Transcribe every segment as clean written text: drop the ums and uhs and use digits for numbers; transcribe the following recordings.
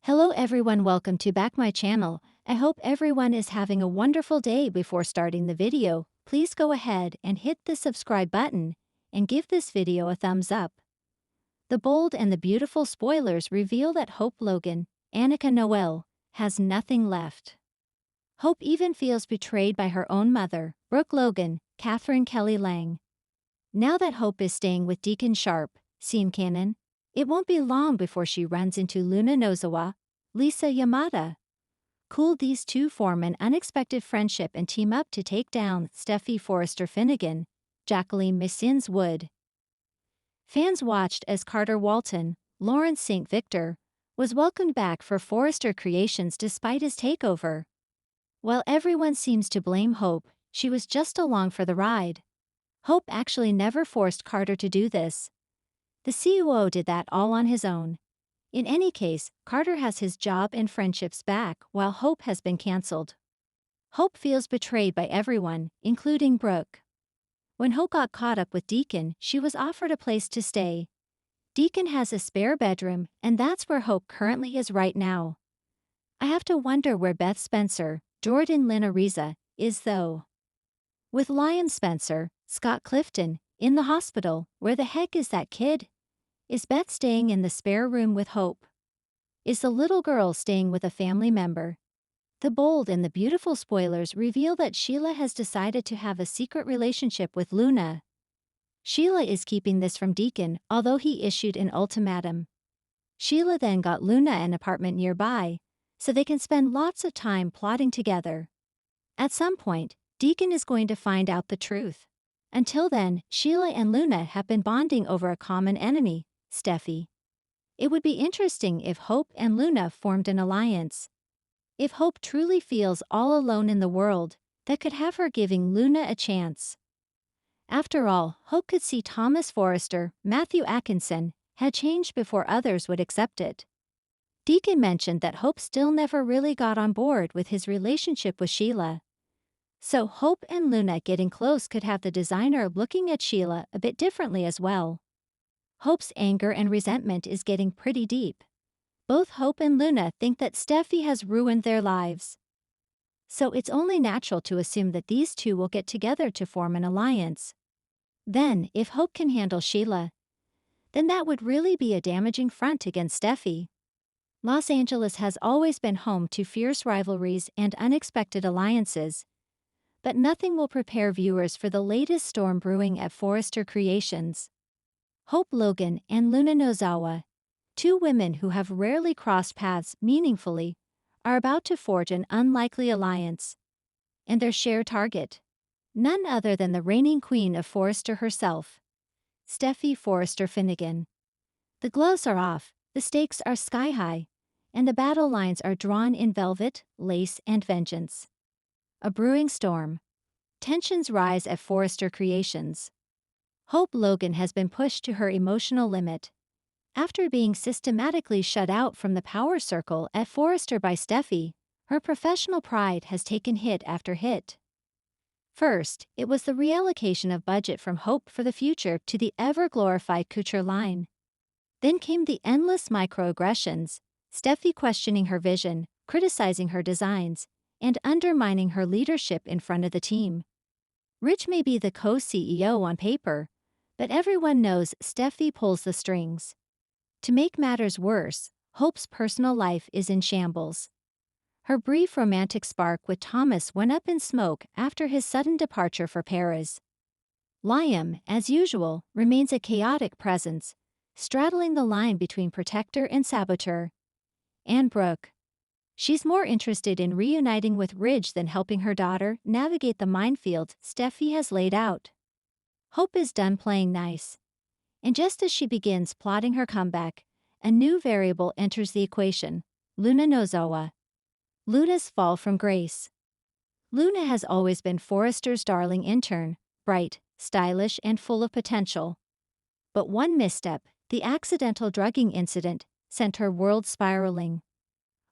Hello everyone, welcome to back my channel. I hope everyone is having a wonderful day. Before starting the video, please go ahead and hit the subscribe button and give this video a thumbs up. The bold and the beautiful spoilers reveal that Hope Logan, Annika Noel, has nothing left. Hope even feels betrayed by her own mother, Brooke Logan, Catherine Kelly Lang. Now that Hope is staying with Deacon Sharp, scene canon, it won't be long before she runs into Luna Nozawa, Lisa Yamada. Cool, these two form an unexpected friendship and team up to take down Steffy Forrester Finnegan, Jacqueline Missins Wood. Fans watched as Carter Walton, Lawrence St. Victor, was welcomed back for Forrester Creations despite his takeover. While everyone seems to blame Hope, she was just along for the ride. Hope actually never forced Carter to do this. The COO did that all on his own. In any case, Carter has his job and friendships back while Hope has been cancelled. Hope feels betrayed by everyone, including Brooke. When Hope got caught up with Deacon, she was offered a place to stay. Deacon has a spare bedroom, and that's where Hope currently is right now. I have to wonder where Beth Spencer, Jordan Lynn Ariza, is though. With Liam Spencer, Scott Clifton, in the hospital, where the heck is that kid? Is Beth staying in the spare room with Hope? Is the little girl staying with a family member? The bold and the beautiful spoilers reveal that Sheila has decided to have a secret relationship with Luna. Sheila is keeping this from Deacon, although he issued an ultimatum. Sheila then got Luna an apartment nearby, so they can spend lots of time plotting together. At some point, Deacon is going to find out the truth. Until then, Sheila and Luna have been bonding over a common enemy, Steffy. It would be interesting if Hope and Luna formed an alliance. If Hope truly feels all alone in the world, that could have her giving Luna a chance. After all, Hope could see Thomas Forrester, Matthew Atkinson, had changed before others would accept it. Deacon mentioned that Hope still never really got on board with his relationship with Sheila. So Hope and Luna getting close could have the designer looking at Sheila a bit differently as well. Hope's anger and resentment is getting pretty deep. Both Hope and Luna think that Steffy has ruined their lives. So it's only natural to assume that these two will get together to form an alliance. Then, if Hope can handle Sheila, then that would really be a damaging front against Steffy. Los Angeles has always been home to fierce rivalries and unexpected alliances. But nothing will prepare viewers for the latest storm brewing at Forrester Creations. Hope Logan and Luna Nozawa, two women who have rarely crossed paths meaningfully, are about to forge an unlikely alliance. And their shared target? None other than the reigning queen of Forrester herself, Steffy Forrester Finnegan. The gloves are off, the stakes are sky high, and the battle lines are drawn in velvet, lace, and vengeance. A brewing storm. Tensions rise at Forrester Creations. Hope Logan has been pushed to her emotional limit. After being systematically shut out from the power circle at Forrester by Steffy, her professional pride has taken hit after hit. First, it was the reallocation of budget from Hope for the Future to the ever-glorified couture line. Then came the endless microaggressions, Steffy questioning her vision, criticizing her designs, and undermining her leadership in front of the team. Rich may be the co-CEO on paper, but everyone knows Steffy pulls the strings. To make matters worse, Hope's personal life is in shambles. Her brief romantic spark with Thomas went up in smoke after his sudden departure for Paris. Liam, as usual, remains a chaotic presence, straddling the line between protector and saboteur. And Brooke. She's more interested in reuniting with Ridge than helping her daughter navigate the minefield Steffy has laid out. Hope is done playing nice. And just as she begins plotting her comeback, a new variable enters the equation, Luna Nozawa. Luna's fall from grace. Luna has always been Forrester's darling intern, bright, stylish, and full of potential. But one misstep, the accidental drugging incident, sent her world spiraling.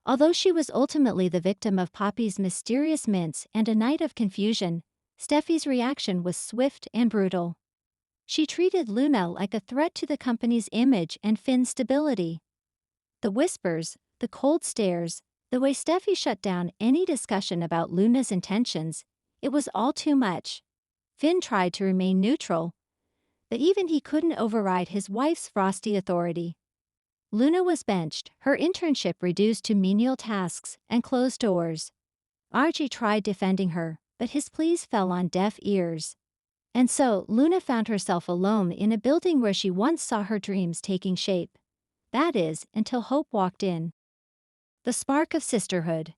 Although she was ultimately the victim of Poppy's mysterious mints and a night of confusion, Steffy's reaction was swift and brutal. She treated Luna like a threat to the company's image and Finn's stability. The whispers, The cold stares, the way Steffi shut down any discussion about Luna's intentions, it was all too much. Finn tried to remain neutral, but even he couldn't override his wife's frosty authority. Luna was benched, her internship reduced to menial tasks and closed doors. Archie tried defending her, but his pleas fell on deaf ears. And so, Luna found herself alone in a building where she once saw her dreams taking shape. That is, until Hope walked in. The spark of sisterhood.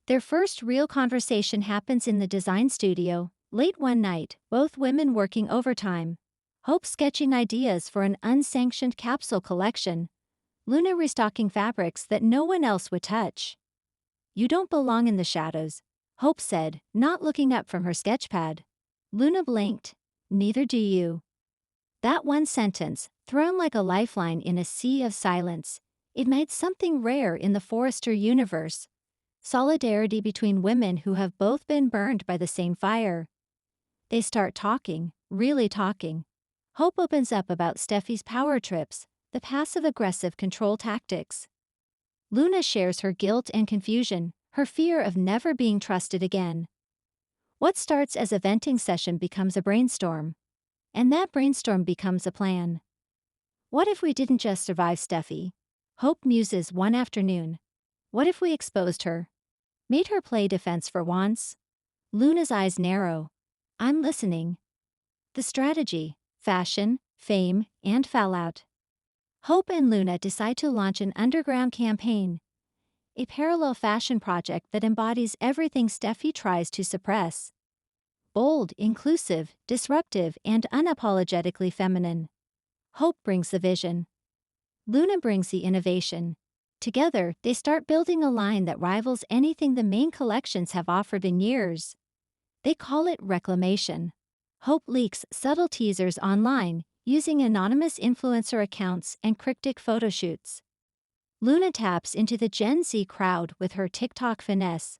Their first real conversation happens in the design studio, late one night, both women working overtime. Hope sketching ideas for an unsanctioned capsule collection. Luna restocking fabrics that no one else would touch. "You don't belong in the shadows," Hope said, not looking up from her sketchpad. Luna blinked. "Neither do you." That one sentence, thrown like a lifeline in a sea of silence, ignites something rare in the Forrester universe. Solidarity between women who have both been burned by the same fire. They start talking, really talking. Hope opens up about Steffi's power trips, the passive-aggressive control tactics. Luna shares her guilt and confusion, her fear of never being trusted again. What starts as a venting session becomes a brainstorm. And that brainstorm becomes a plan. What if we didn't just survive Steffi? Hope muses one afternoon. What if we exposed her? Made her play defense for once? Luna's eyes narrow. "I'm listening." The strategy: fashion, fame, and fallout. Hope and Luna decide to launch an underground campaign. A parallel fashion project that embodies everything Steffi tries to suppress. Bold, inclusive, disruptive, and unapologetically feminine. Hope brings the vision. Luna brings the innovation. Together, they start building a line that rivals anything the main collections have offered in years. They call it reclamation. Hope leaks subtle teasers online, using anonymous influencer accounts and cryptic photoshoots. Luna taps into the Gen Z crowd with her TikTok finesse,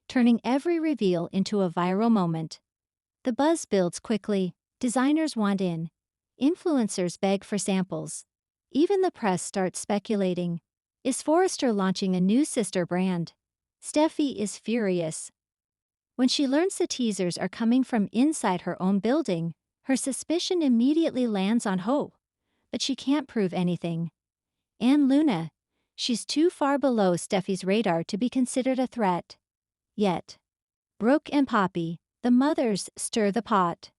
turning every reveal into a viral moment. The buzz builds quickly, designers want in, influencers beg for samples. Even the press starts speculating. Is Forrester launching a new sister brand? Steffi is furious. When she learns the teasers are coming from inside her own building, her suspicion immediately lands on Hope, but she can't prove anything. And Luna, she's too far below Steffi's radar to be considered a threat. Yet. Brooke and Poppy, the mothers, stir the pot.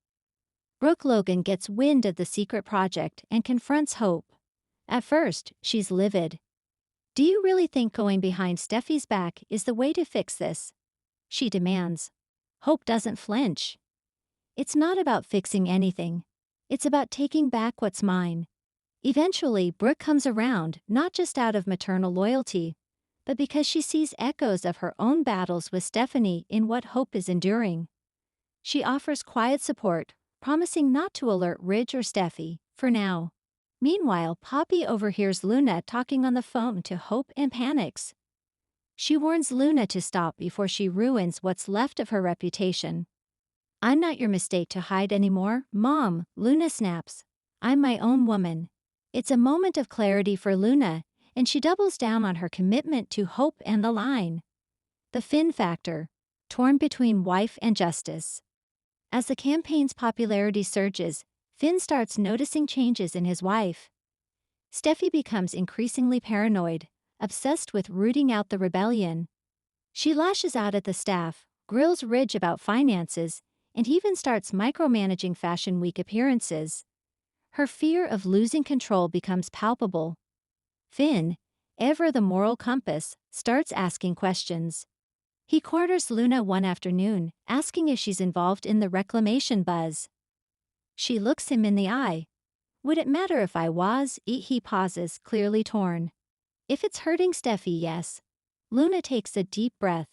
Brooke Logan gets wind of the secret project and confronts Hope. At first, she's livid. "Do you really think going behind Steffi's back is the way to fix this?" she demands. Hope doesn't flinch. "It's not about fixing anything. It's about taking back what's mine." Eventually, Brooke comes around, not just out of maternal loyalty, but because she sees echoes of her own battles with Stephanie in what Hope is enduring. She offers quiet support, promising not to alert Ridge or Steffi, for now. Meanwhile, Poppy overhears Luna talking on the phone to Hope and panics. She warns Luna to stop before she ruins what's left of her reputation. "I'm not your mistake to hide anymore, Mom," Luna snaps. "I'm my own woman." It's a moment of clarity for Luna, and she doubles down on her commitment to Hope and the line. The Finn factor, torn between wife and justice. As the campaign's popularity surges, Finn starts noticing changes in his wife. Steffi becomes increasingly paranoid, obsessed with rooting out the rebellion. She lashes out at the staff, grills Ridge about finances, and even starts micromanaging Fashion Week appearances. Her fear of losing control becomes palpable. Finn, ever the moral compass, starts asking questions. He corners Luna one afternoon, asking if she's involved in the reclamation buzz. She looks him in the eye. "Would it matter if I was?" He pauses, clearly torn. "If it's hurting Steffi, yes." Luna takes a deep breath.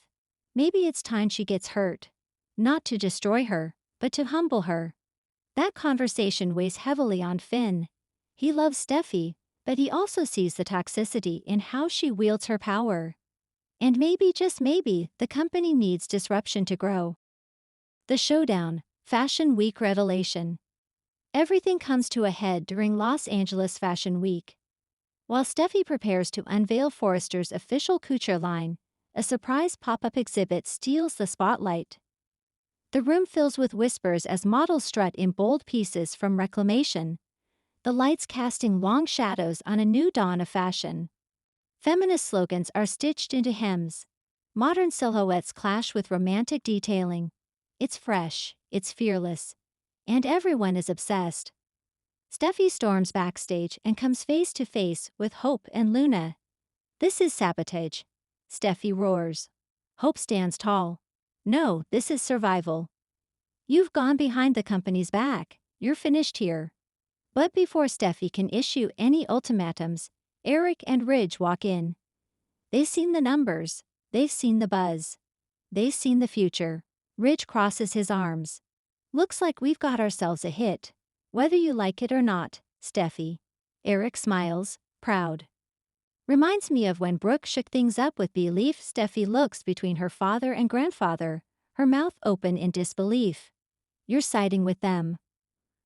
Maybe it's time she gets hurt. Not to destroy her, but to humble her. That conversation weighs heavily on Finn. He loves Steffi, but he also sees the toxicity in how she wields her power. And maybe, just maybe, the company needs disruption to grow. The showdown, Fashion Week revelation. Everything comes to a head during Los Angeles Fashion Week. While Steffi prepares to unveil Forrester's official couture line, a surprise pop-up exhibit steals the spotlight. The room fills with whispers as models strut in bold pieces from reclamation, the lights casting long shadows on a new dawn of fashion. Feminist slogans are stitched into hems. Modern silhouettes clash with romantic detailing. It's fresh, it's fearless, and everyone is obsessed. Steffi storms backstage and comes face to face with Hope and Luna. "This is sabotage," Steffi roars. Hope stands tall. "No, this is survival. You've gone behind the company's back, you're finished here." But before Steffi can issue any ultimatums, Eric and Ridge walk in. They've seen the numbers, they've seen the buzz, they've seen the future. Ridge crosses his arms. "Looks like we've got ourselves a hit, whether you like it or not, Steffi." Eric smiles, proud. "Reminds me of when Brooke shook things up with Belief." Steffi looks between her father and grandfather, her mouth open in disbelief. "You're siding with them."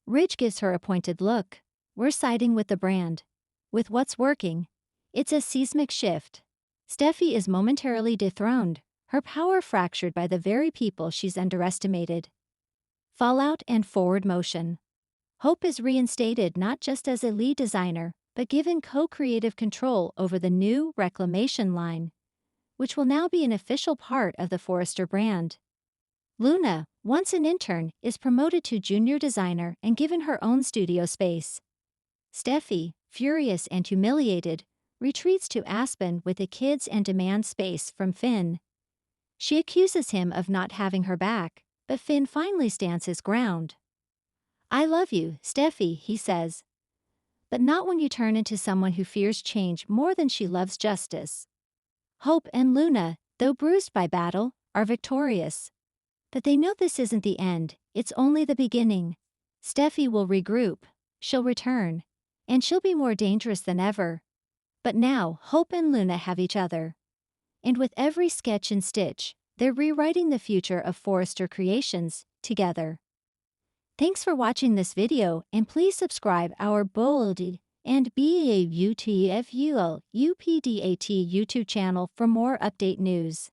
Ridge gives her a pointed look. "We're siding with the brand. With what's working." It's a seismic shift. Steffi is momentarily dethroned, her power fractured by the very people she's underestimated. Fallout and forward motion. Hope is reinstated not just as a lead designer, but given co-creative control over the new reclamation line, which will now be an official part of the Forrester brand. Luna, once an intern, is promoted to junior designer and given her own studio space. Steffi, furious and humiliated, retreats to Aspen with the kids and demands space from Finn. She accuses him of not having her back, but Finn finally stands his ground. "I love you, Steffi," he says. "But not when you turn into someone who fears change more than she loves justice." Hope and Luna, though bruised by battle, are victorious. But they know this isn't the end, it's only the beginning. Steffi will regroup, she'll return, and she'll be more dangerous than ever. But now, Hope and Luna have each other. And with every sketch and stitch, they're rewriting the future of Forrester Creations, together. Thanks for watching this video, and please subscribe our Bold and BAUTFUL UPDAT YouTube channel for more update news.